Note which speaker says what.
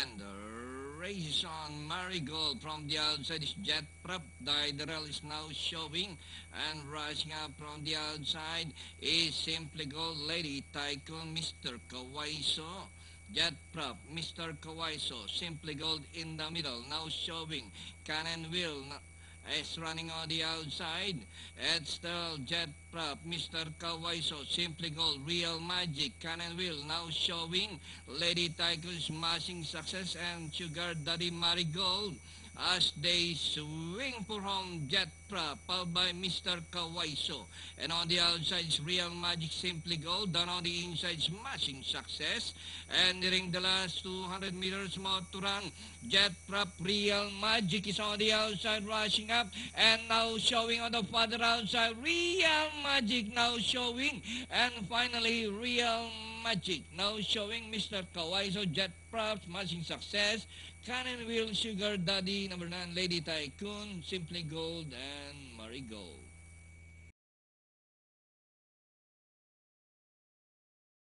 Speaker 1: And the race is on. Marigold from the outside is Jet Prop. Diderel is now showing. And rushing up from the outside is Simply Gold, Lady Tycoon, Mr. Kawaiso. Jet Prop, Mr. Kawaiso, Simply Gold in the middle, now showing. Cannon Wheel is running on the outside. It's still Jet Prop, Mr. Kawaiso, Simply Gold, Real Magic, Cannon Wheel now showing. Lady Tycoon smashing success and Sugar Daddy Marigold as they swing for home. Jet Prop, followed by Mr. Kawaiso. And on the outside is Real Magic, Simply Gold. Down on the inside, smashing success. And nearing the last 200 meters more to run, Jet Prop, Real Magic is on the outside, rushing up. And now showing on the further outside, Real Magic now showing. And finally, Real Magic now showing. Mr. Kawaiso, Jet Prop, smashing success. Cannon Wheel, Sugar Daddy, number 9, Lady Tycoon, Simply Gold, and Marigold.